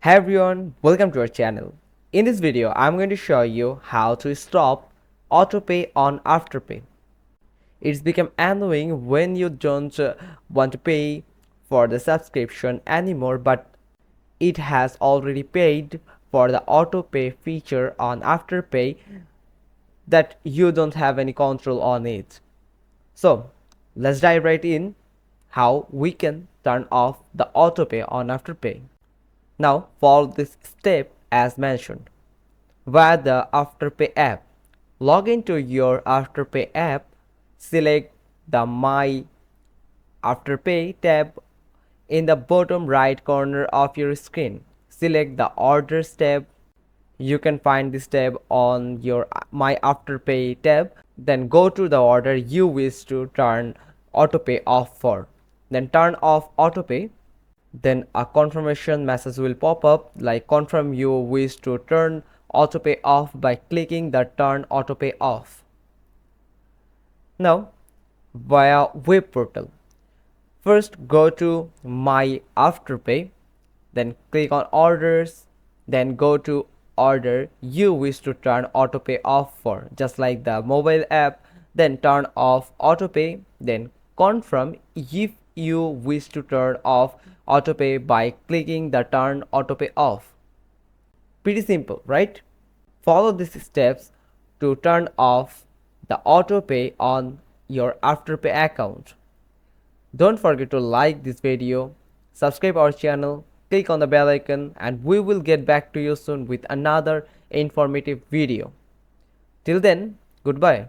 Hey everyone, welcome to our channel. In this video, I'm going to show you how to stop autopay on Afterpay. It's become annoying when you don't want to pay for the subscription anymore, but it has already paid for the autopay feature on Afterpay that you don't have any control on it. So let's dive right in how we can turn off the autopay on Afterpay. Now follow this step as mentioned. Via the Afterpay app, log into your Afterpay app, select the My Afterpay tab in the bottom right corner of your screen. Select the Orders tab. You can find this tab on your My Afterpay tab. Then go to the order you wish to turn autopay off for. Then turn off autopay. Then a confirmation message will pop up like confirm you wish to turn autopay off by clicking the turn autopay off. Now via web portal, first go to My Afterpay, then click on orders, then go to order you wish to turn autopay off for, just like the mobile app. Then turn off autopay, then confirm if you wish to turn off autopay by clicking the turn autopay off. Pretty simple, right? Follow these steps to turn off the autopay on your Afterpay account. Don't forget to like this video, subscribe our channel, click on the bell icon, and we will get back to you soon with another informative video. Till then, goodbye.